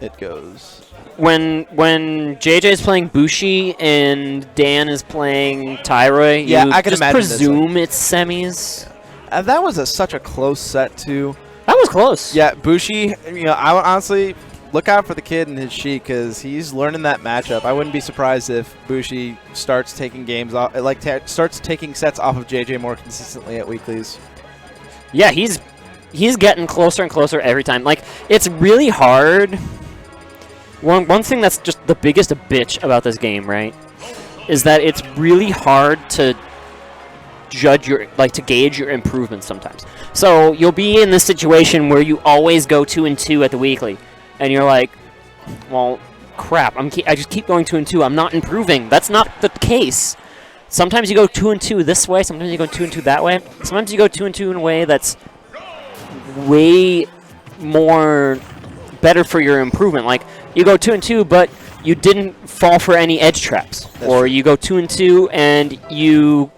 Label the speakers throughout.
Speaker 1: it goes.
Speaker 2: When JJ is playing Bushi and Dan is playing Tyroy,
Speaker 1: Yeah,
Speaker 2: you
Speaker 1: I can
Speaker 2: just
Speaker 1: imagine this,
Speaker 2: presume it's semis.
Speaker 1: That was such a close set, too.
Speaker 2: That was close.
Speaker 1: Yeah, Bushi, I would honestly look out for the kid and his sheet because he's learning that matchup. I wouldn't be surprised if Bushi starts taking games off, starts taking sets off of JJ more consistently at weeklies.
Speaker 2: Yeah, he's getting closer and closer every time. Like, it's really hard. One thing that's just the biggest bitch about this game, right, is that it's really hard to gauge your improvements sometimes. So you'll be in this situation where you always go 2-2 at the weekly, and you're like, well, crap, I just keep going 2-2. I'm not improving. That's not the case. Sometimes you go 2-2 this way. Sometimes you go 2-2 that way. Sometimes you go 2-2 in a way that's way more better for your improvement. Like, you go 2-2, but you didn't fall for any edge traps. Or you go 2-2 and you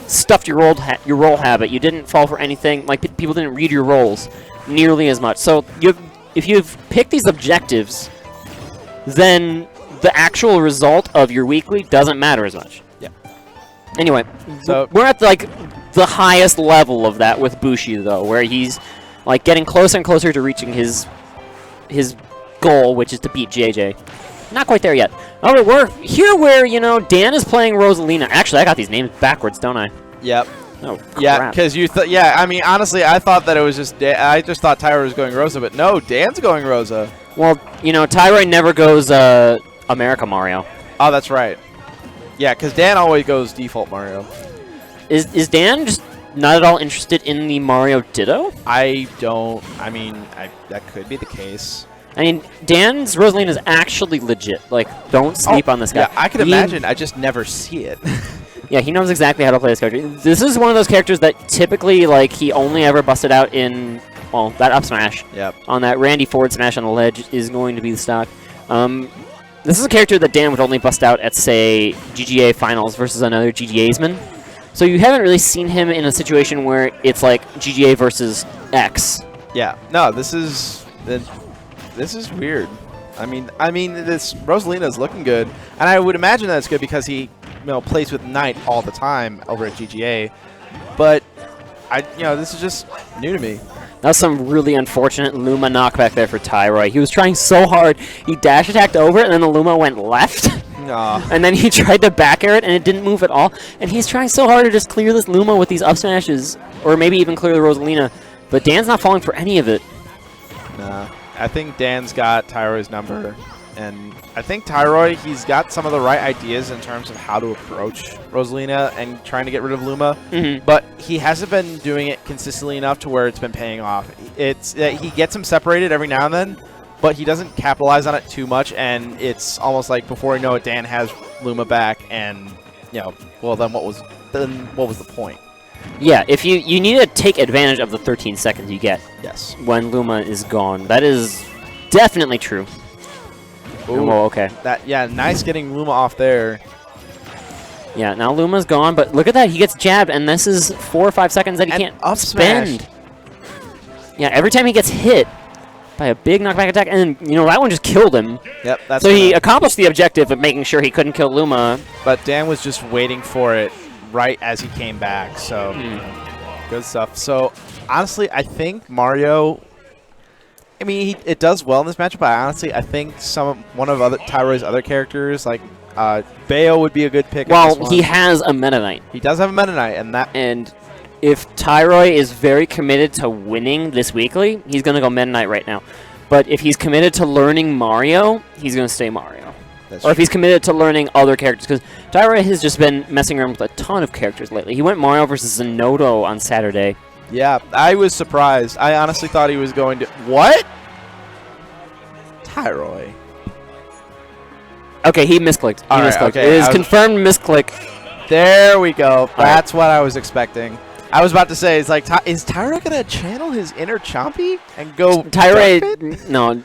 Speaker 2: stuffed your roll habit. You didn't fall for anything. Like, people didn't read your rolls nearly as much. So if you've picked these objectives, then the actual result of your weekly doesn't matter as much.
Speaker 1: Yeah.
Speaker 2: Anyway,
Speaker 1: so
Speaker 2: we're at the highest level of that with Bushi, though, where he's like getting closer and closer to reaching his goal, which is to beat JJ. Not quite there yet. Oh, we're here where, Dan is playing Rosalina. Actually, I got these names backwards, don't I?
Speaker 1: Yep.
Speaker 2: Oh, crap.
Speaker 1: Yeah, because I mean, honestly, I thought that it was just I just thought Tyroy was going Rosa, but no, Dan's going Rosa.
Speaker 2: Well, Tyroy never goes America Mario.
Speaker 1: Oh, that's right. Yeah, because Dan always goes default Mario.
Speaker 2: Is Dan just not at all interested in the Mario Ditto?
Speaker 1: I mean, that could be the case.
Speaker 2: I mean, Dan's Rosalina is actually legit. Like, don't sleep on this guy.
Speaker 1: Yeah, I can imagine. I just never see it.
Speaker 2: Yeah, he knows exactly how to play this character. This is one of those characters that typically, like, he only ever busted out in, well, that up smash.
Speaker 1: Yep.
Speaker 2: On that Randy forward smash on the ledge is going to be the stock. This is a character that Dan would only bust out at, say, GGA finals versus another GGAsman. So you haven't really seen him in a situation where it's like GGA versus X.
Speaker 1: Yeah. No, this is weird. I mean, this Rosalina is looking good, and I would imagine that it's good because he, plays with Knight all the time over at GGA. But this is just new to me.
Speaker 2: That was some really unfortunate Luma knockback there for Tyroy. He was trying so hard. He dash attacked over it, and then the Luma went left. And then he tried to back air it, and it didn't move at all. And he's trying so hard to just clear this Luma with these up smashes, or maybe even clear the Rosalina. But Dan's not falling for any of it.
Speaker 1: Nah. I think Dan's got Tyroy's number, and I think Tyroy, he's got some of the right ideas in terms of how to approach Rosalina and trying to get rid of Luma, but he hasn't been doing it consistently enough to where it's been paying off. He gets them separated every now and then, but he doesn't capitalize on it too much, and it's almost like before you know it, Dan has Luma back, and well, then what was the point?
Speaker 2: Yeah, if you need to take advantage of the 13 seconds you get.
Speaker 1: Yes.
Speaker 2: When Luma is gone. That is definitely true.
Speaker 1: Ooh,
Speaker 2: oh, okay.
Speaker 1: Nice getting Luma off there.
Speaker 2: Yeah, now Luma's gone, but look at that. He gets jabbed, and this is 4 or 5 seconds that he can't spend. Yeah, every time he gets hit by a big knockback attack, and, that one just killed him.
Speaker 1: Yep.
Speaker 2: So he accomplished the objective of making sure he couldn't kill Luma.
Speaker 1: But Dan was just waiting for it right as he came back, so good stuff. So honestly, I think Mario, I mean, it does well in this matchup, but honestly, I think one of Tyroy's other characters, like Bayo, would be a good pick.
Speaker 2: Well, he has a Meta Knight.
Speaker 1: He does have a Meta Knight, and
Speaker 2: if Tyroy is very committed to winning this weekly, he's going to go Meta Knight right now. But if he's committed to learning Mario, he's going to stay Mario. Or if he's committed to learning other characters, because Tyroy has just been messing around with a ton of characters lately. He went Mario versus Zenodo on Saturday.
Speaker 1: Yeah, I was surprised. I honestly thought he was going to... What? Tyroy.
Speaker 2: Okay, he misclicked.
Speaker 1: Okay,
Speaker 2: it is confirmed misclick.
Speaker 1: There we go. That's what I was expecting. I was about to say, it's like, is Tyroy going to channel his inner Chompy and go
Speaker 2: Tyroy? No,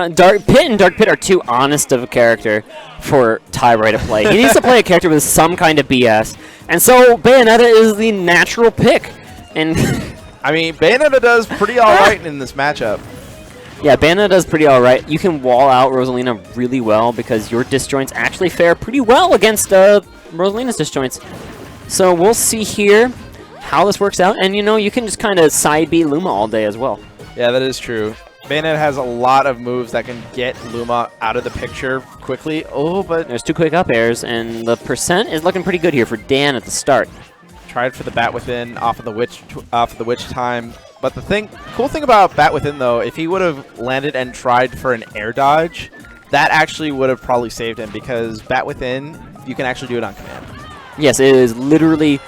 Speaker 2: Dark Pit and Dark Pit are too honest of a character for Tyroy to play. He needs to play a character with some kind of BS, and so Bayonetta is the natural pick. And
Speaker 1: I mean, Bayonetta does pretty all right in this matchup.
Speaker 2: Yeah, Bayonetta does pretty alright. You can wall out Rosalina really well because your disjoints actually fare pretty well against Rosalina's disjoints. So we'll see here how this works out. And, you know, you can just kind of side B Luma all day as well.
Speaker 1: Yeah, that is true. Bayonetta has a lot of moves that can get Luma out of the picture quickly. Oh, but
Speaker 2: there's 2 quick up airs, and the percent is looking pretty good here for Dan at the start.
Speaker 1: Tried for the bat within off of the witch time. But the cool thing about bat within though, if he would have landed and tried for an air dodge, that actually would have probably saved him because bat within, you can actually do it on command.
Speaker 2: Yes, it is literally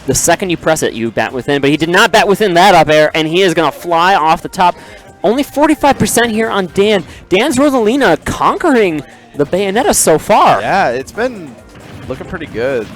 Speaker 2: the second you press it, you bat within. But he did not bat within that up air, and he is going to fly off the top. Only 45% here on Dan. Dan's Rosalina conquering the Bayonetta so far.
Speaker 1: Yeah, it's been looking pretty good.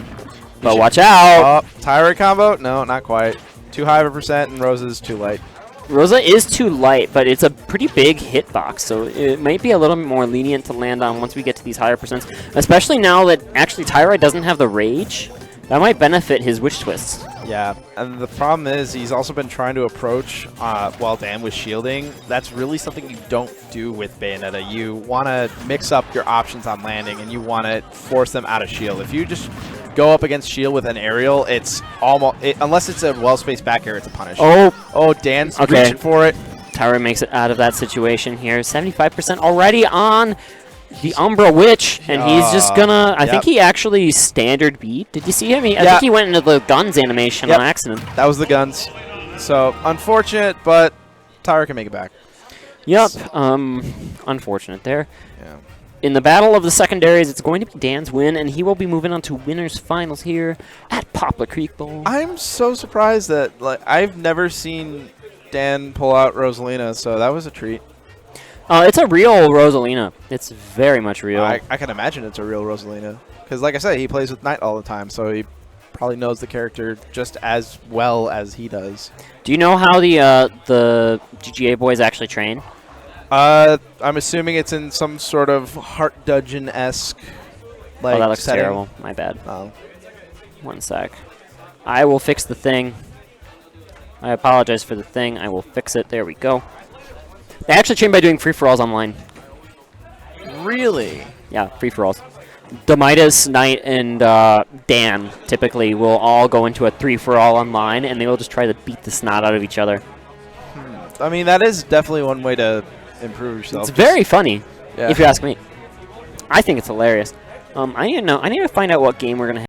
Speaker 2: But watch out.
Speaker 1: Oh, Tyroy combo? No, not quite. Too high of a percent, and Rosa's too light.
Speaker 2: Rosa is too light, but it's a pretty big hitbox, so it might be a little bit more lenient to land on once we get to these higher percents, especially now that actually Tyroy doesn't have the rage. That might benefit his witch twists.
Speaker 1: Yeah, and the problem is he's also been trying to approach while Dan was shielding. That's really something you don't do with Bayonetta. You want to mix up your options on landing, and you want to force them out of shield. If you just go up against shield with an aerial, it's almost unless it's a well-spaced back air, it's a punish. Oh, Dan's reaching for it.
Speaker 2: Tyroy makes it out of that situation here. 75% already on the Umbra Witch, and he's just gonna. I think he actually standard beat. Did you see him? I think he went into the guns animation on accident.
Speaker 1: That was the guns. So unfortunate, but Tyroy can make it back.
Speaker 2: Yep. Unfortunate there.
Speaker 1: Yeah.
Speaker 2: In the battle of the secondaries, it's going to be Dan's win, and he will be moving on to winners finals here at Poplar Creek Bowl.
Speaker 1: I'm so surprised that I've never seen Dan pull out Rosalina, so that was a treat.
Speaker 2: It's a real Rosalina. It's very much real.
Speaker 1: I can imagine it's a real Rosalina. Because like I said, he plays with Knight all the time, so he probably knows the character just as well as he does.
Speaker 2: Do you know how the GGA boys actually train?
Speaker 1: I'm assuming it's in some sort of Heart Dungeon-esque
Speaker 2: that looks
Speaker 1: setting.
Speaker 2: terrible. My bad.
Speaker 1: Oh.
Speaker 2: 1 sec. I will fix the thing. I apologize for the thing. I will fix it. There we go. They actually train by doing free-for-alls online.
Speaker 1: Really?
Speaker 2: Yeah, free-for-alls. Midas, Knight, and Dan typically will all go into a free-for-all online, and they will just try to beat the snot out of each other.
Speaker 1: I mean, that is definitely one way to improve yourself.
Speaker 2: It's very funny, if you ask me. I think it's hilarious. I need to find out what game we're going to have.